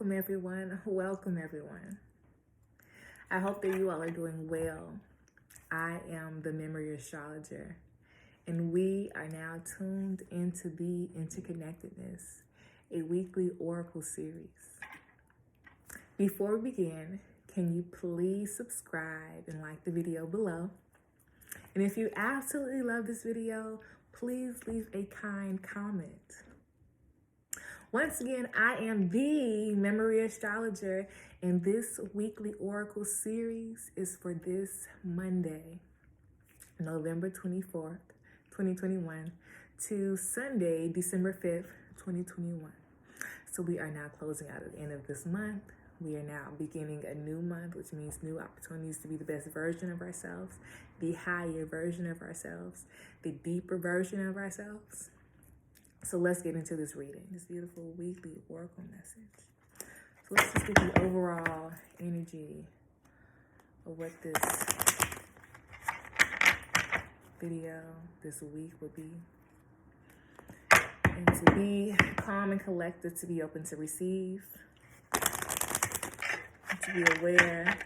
Welcome everyone. Welcome everyone. I hope that you all are doing well. I am the Memory Astrologer, and we are now tuned into the Interconnected-ness, a weekly oracle series. Before we begin, can you please subscribe and like the video below? And if you absolutely love this video, please leave a kind comment. Once again, I am the Memory Astrologer, and this weekly oracle series is for this Monday, November 24th, 2021, to Sunday, December 5th, 2021. So we are now closing out at the end of this month. We are now beginning a new month, which means new opportunities to be the best version of ourselves, the higher version of ourselves, the deeper version of ourselves. So let's get into this reading, this beautiful weekly oracle message. So let's just get the overall energy of what this video, this week would be. And to be calm and collected, to be open to receive, to be aware,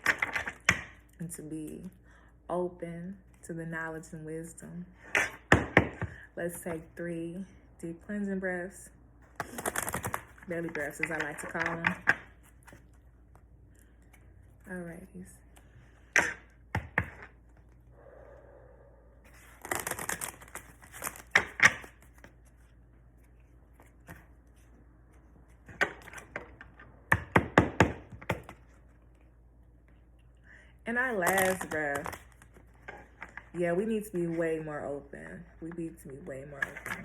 and to be open to the knowledge and wisdom. Let's take 3 deep cleansing breaths, belly breaths as I like to call them. Alrighties. And our last breath, yeah, we need to be way more open. We need to be way more open.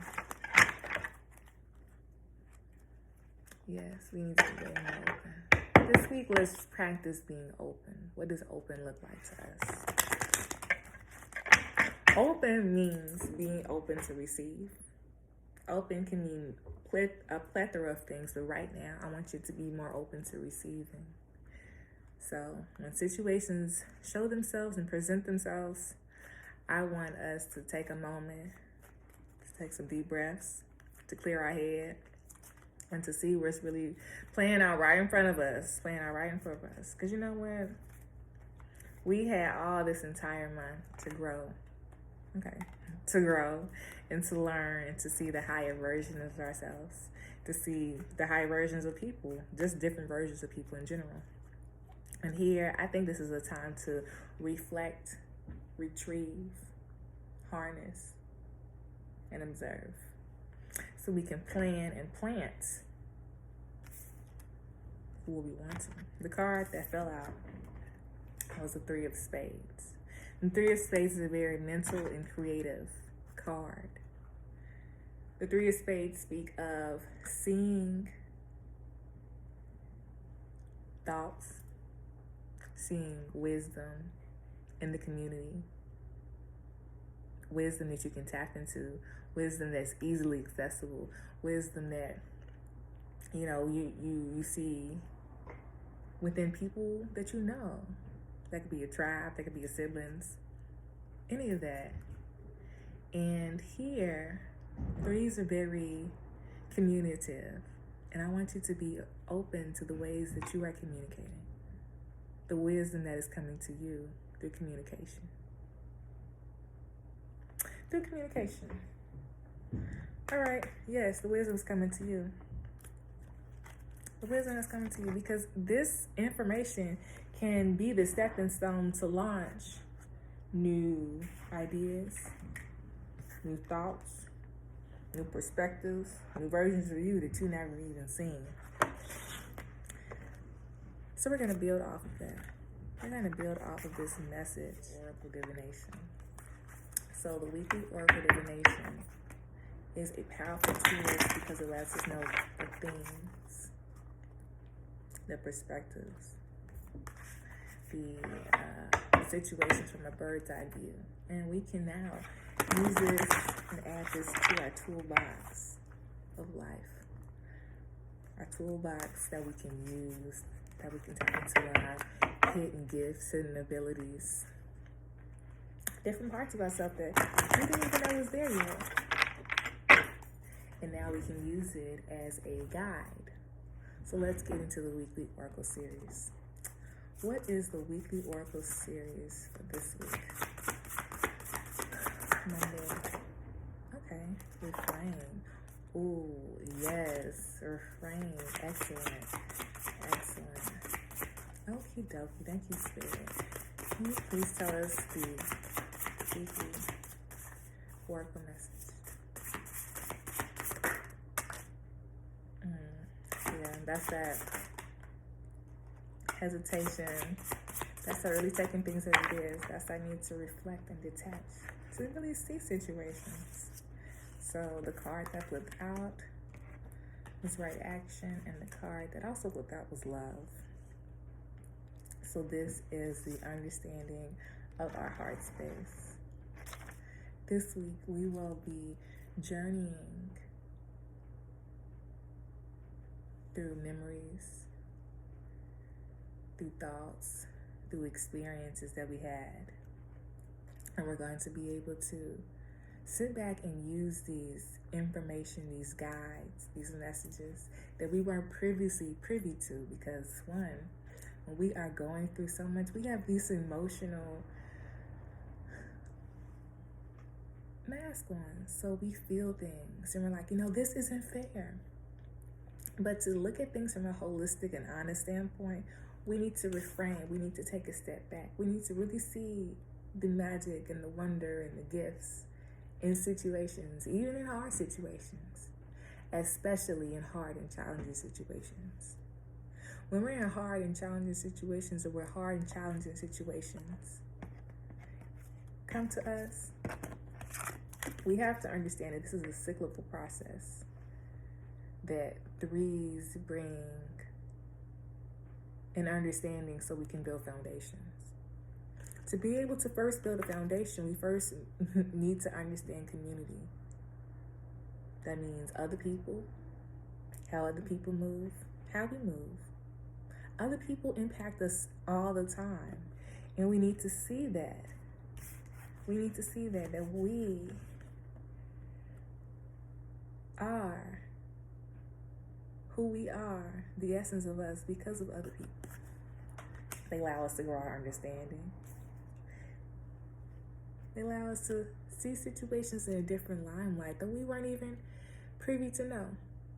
Yes, we need to be way more open. This week, let's practice being open. What does open look like to us? Open means being open to receive. Open can mean a plethora of things, but right now, I want you to be more open to receiving. So when situations show themselves and present themselves, I want us to take a moment, to take some deep breaths, to clear our head, and to see what's really playing out right in front of us, Because you know what? We had all this entire month to grow, to grow and to learn and to see the higher version of ourselves, to see the higher versions of people, just different versions of people in general. And here, I think this is a time to reflect, retrieve, harness, and observe. So we can plan and plant what we want to. The card that fell out was the 3 of Spades. And 3 of Spades is a very mental and creative card. The 3 of Spades speak of seeing thoughts, seeing wisdom in the community, wisdom that you can tap into, wisdom that's easily accessible, wisdom that, you see within people that you know. That could be a tribe, that could be your siblings, any of that. And here, 3s are very communicative, and I want you to be open to the ways that you are communicating, the wisdom that is coming to you through communication. All right, yes, the wisdom is coming to you. The wisdom is coming to you because this information can be the stepping stone to launch new ideas, new thoughts, new perspectives, new versions of you that you never even seen. So we're going to build off of that. We're going to build off of this message, oracle divination. So the weekly oracle divination is a powerful tool because it lets us know the themes, the perspectives, the situations from a bird's eye view. And we can now use this and add this to our toolbox of life. Our toolbox that we can use, that we can tap into our hidden gifts, hidden abilities, different parts of ourselves that we didn't even know was there yet. And now we can use it as a guide So let's get into the weekly oracle series. What is the weekly oracle series for this week? Monday. Okay. Refrain. Ooh, yes. Refrain. Excellent. Excellent. Okie dokie. Thank you, Spirit. Can you please tell us the weekly oracle message? Yeah, that's that hesitation. That's not really taking things as it is. That's I need to reflect and detach to really see situations. So the card that flipped out was right action, and the card that also flipped out was love. So this is the understanding of our heart space. This week we will be journeying through memories, through thoughts, through experiences that we had. And we're going to be able to sit back and use these information, these guides, these messages that we weren't previously privy to, because when we are going through so much, we have these emotional mask on. So we feel things and we're like, this isn't fair. But to look at things from a holistic and honest standpoint, we need to refrain. We need to take a step back. We need to really see the magic and the wonder and the gifts in situations, even in hard situations, especially in hard and challenging situations. When we're in hard and challenging situations, or we're hard and challenging situations come to us, we have to understand that this is a cyclical process, that threes bring an understanding so we can build foundations. To be able to first build a foundation, we first need to understand community. That means other people, how other people move, how we move. Other people impact us all the time, and we need to see that. We need to see that we are who we are, the essence of us, because of other people. They allow us to grow our understanding. They allow us to see situations in a different limelight that we weren't even privy to know.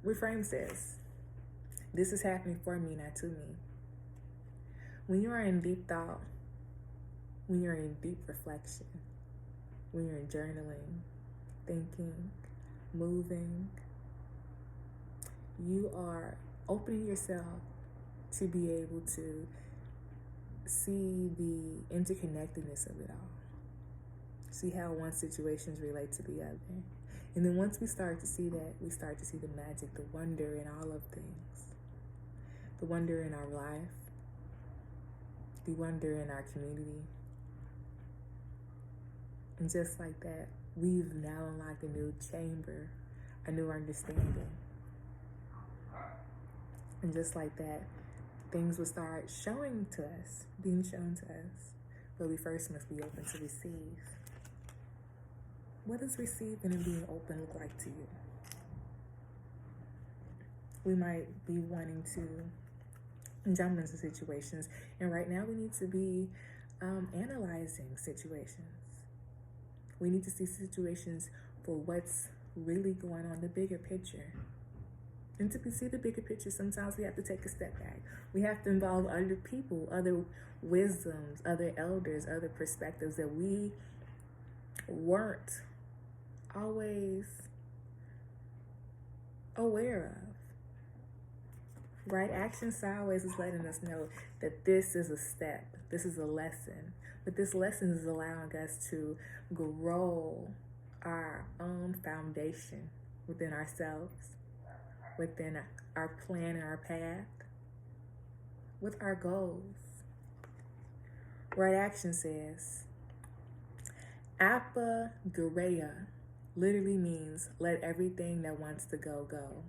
Reframe says, this is happening for me, not to me. When you are in deep thought, when you're in deep reflection, when you're in journaling, thinking, moving, you are opening yourself to be able to see the interconnectedness of it all. See how one situations relate to the other. And then once we start to see that, we start to see the magic, the wonder in all of things. The wonder in our life, the wonder in our community. And just like that, we've now unlocked a new chamber, a new understanding. And just like that, things will start showing to us, being shown to us. But we first must be open to receive. What does receiving and being open look like to you? We might be wanting to jump into situations, and right now we need to be analyzing situations. We need to see situations for what's really going on, the bigger picture. And to see the bigger picture, sometimes we have to take a step back. We have to involve other people, other wisdoms, other elders, other perspectives that we weren't always aware of. Right action sideways is letting us know that this is a step, this is a lesson. But this lesson is allowing us to grow our own foundation within ourselves, within our plan and our path, with our goals. Right action says, Apagareya literally means let everything that wants to go, go,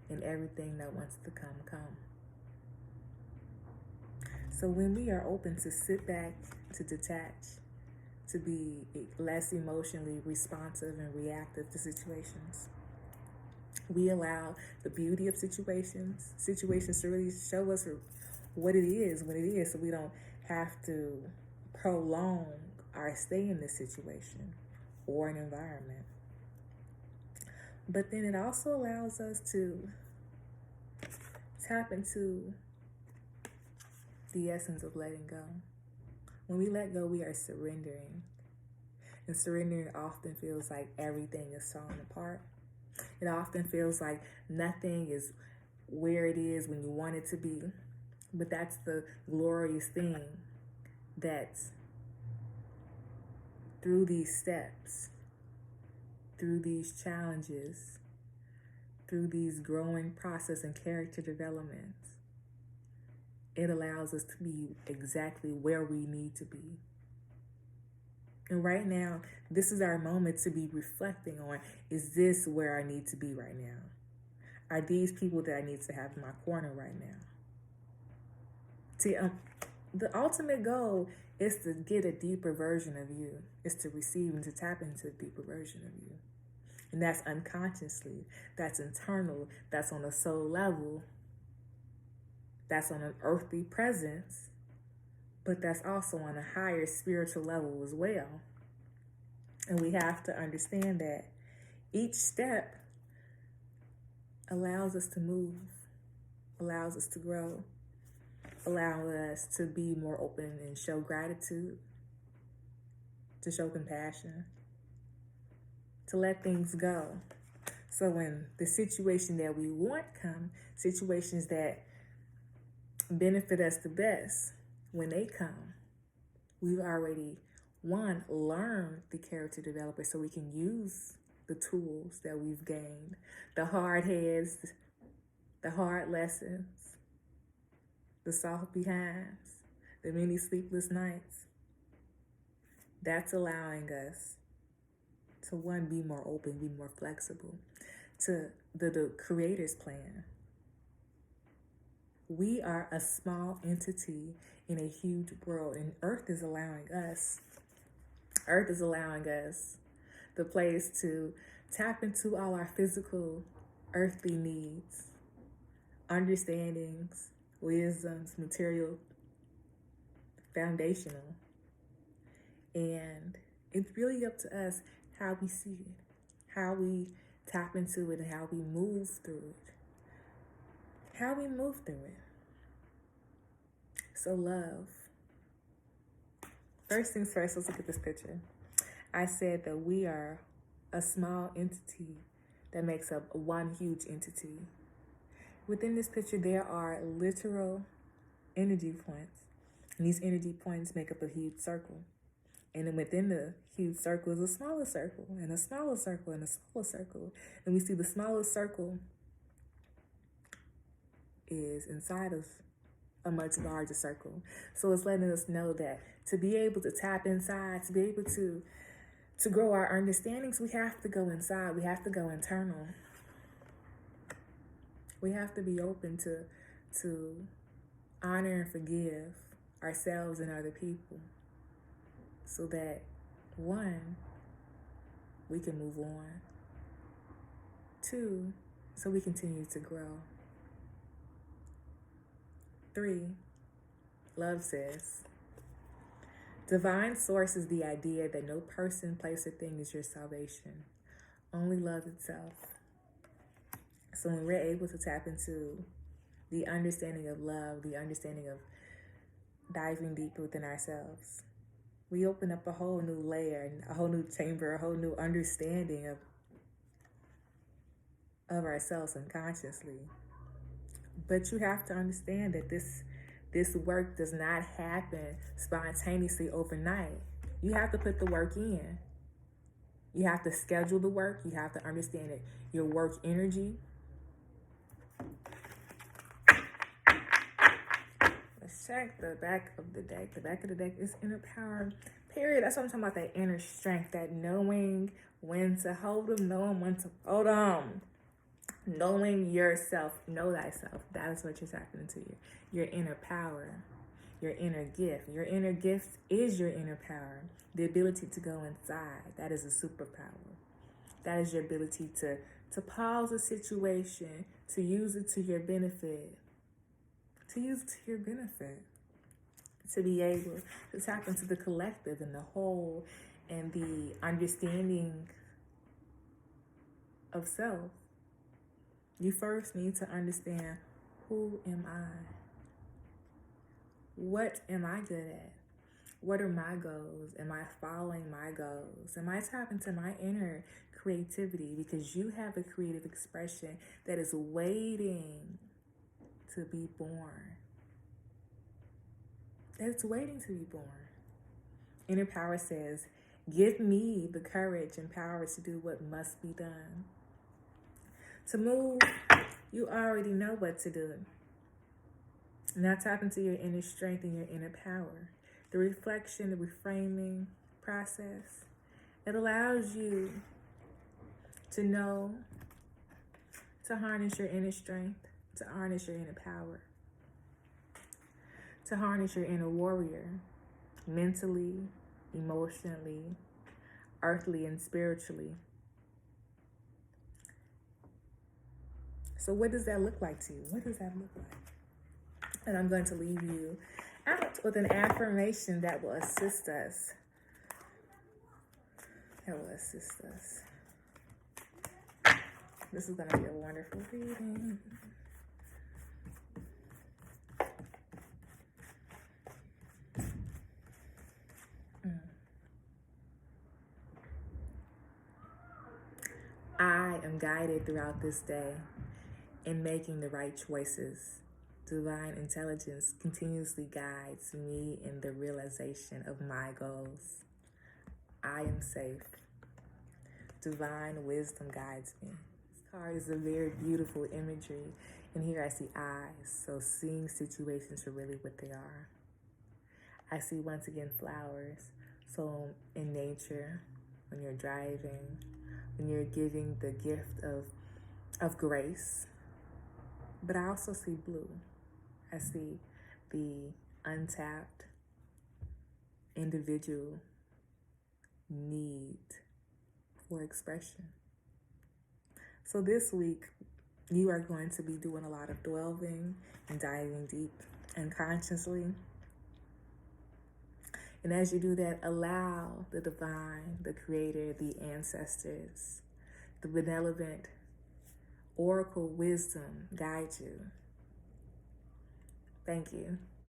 and everything that wants to come, come. So when we are open to sit back, to detach, to be less emotionally responsive and reactive to situations, We allow the beauty of situations to really show us what it is when it is, so we don't have to prolong our stay in this situation or an environment. But then it also allows us to tap into the essence of letting go. When we let go, we are surrendering. And surrendering often feels like everything is falling apart. It often feels like nothing is where it is when you want it to be. But that's the glorious thing, that through these steps, through these challenges, through these growing process and character developments, it allows us to be exactly where we need to be. And right now, this is our moment to be reflecting on, is this where I need to be right now? Are these people that I need to have in my corner right now? See, the ultimate goal is to get a deeper version of you. Is to receive and to tap into a deeper version of you. And that's unconsciously, that's internal, that's on a soul level, that's on an earthly presence, but that's also on a higher spiritual level as well. And we have to understand that each step allows us to move, allows us to grow, allows us to be more open and show gratitude, to show compassion, to let things go. So when the situation that we want come, situations that benefit us the best, when they come, we've already, one, learned the character developer so we can use the tools that we've gained, the hard heads, the hard lessons, the soft behinds, the many sleepless nights. That's allowing us to, one, be more open, be more flexible to the Creator's plan. We are a small entity in a huge world, and Earth is allowing us the place to tap into all our physical, earthly needs, understandings, wisdoms, material, foundational. And it's really up to us how we see it, how we tap into it, and how we move through it. So love. First things first, let's look at this picture. I said that we are a small entity that makes up one huge entity. Within this picture, there are literal energy points. And these energy points make up a huge circle. And then within the huge circle is a smaller circle, and a smaller circle, and a smaller circle. And we see the smallest circle is inside of a much larger circle. So it's letting us know that to be able to tap inside, to be able to grow our understandings, we have to go inside. We have to go internal. We have to be open to honor and forgive ourselves and other people, so that, one, we can move on. Two, so we continue to grow. 3, love says, divine source is the idea that no person, place, or thing is your salvation. Only love itself. So when we're able to tap into the understanding of love, the understanding of diving deep within ourselves, we open up a whole new layer, a whole new chamber, a whole new understanding of ourselves unconsciously. But you have to understand that this work does not happen spontaneously overnight. You have to put the work in. You have to schedule the work. You have to understand it. Your work energy. Let's check the back of the deck. The back of the deck is inner power. Period. That's what I'm talking about, that inner strength, that knowing when to hold them, knowing when to hold on. Knowing yourself, know thyself. That is what you're tapping into, your inner power, your inner gift. Your inner gift is your inner power. The ability to go inside. That is a superpower. That is your ability to to pause a situation, to use it to your benefit. To use it to your benefit. To be able to tap into the collective and the whole and the understanding of self. You first need to understand, who am I? What am I good at? What are my goals? Am I following my goals? Am I tapping into my inner creativity? Because you have a creative expression that is waiting to be born. It's waiting to be born. Inner power says, give me the courage and power to do what must be done. To move, you already know what to do. Now tap into your inner strength and your inner power. The reflection, the reframing process, it allows you to know, to harness your inner strength, to harness your inner power, to harness your inner warrior, mentally, emotionally, earthly, and spiritually. So what does that look like to you? What does that look like? And I'm going to leave you out with an affirmation that will assist us. This is going to be a wonderful reading. I am guided throughout this day in making the right choices. Divine intelligence continuously guides me in the realization of my goals. I am safe. Divine wisdom guides me. This card is a very beautiful imagery, and here I see eyes, so seeing situations for really what they are. I see, once again, flowers, so in nature, when you're driving, when you're giving the gift of grace. But I also see blue. I see the untapped individual need for expression. So this week, you are going to be doing a lot of delving and diving deep and consciously. And as you do that, allow the divine, the creator, the ancestors, the benevolent oracle wisdom guide you. Thank you.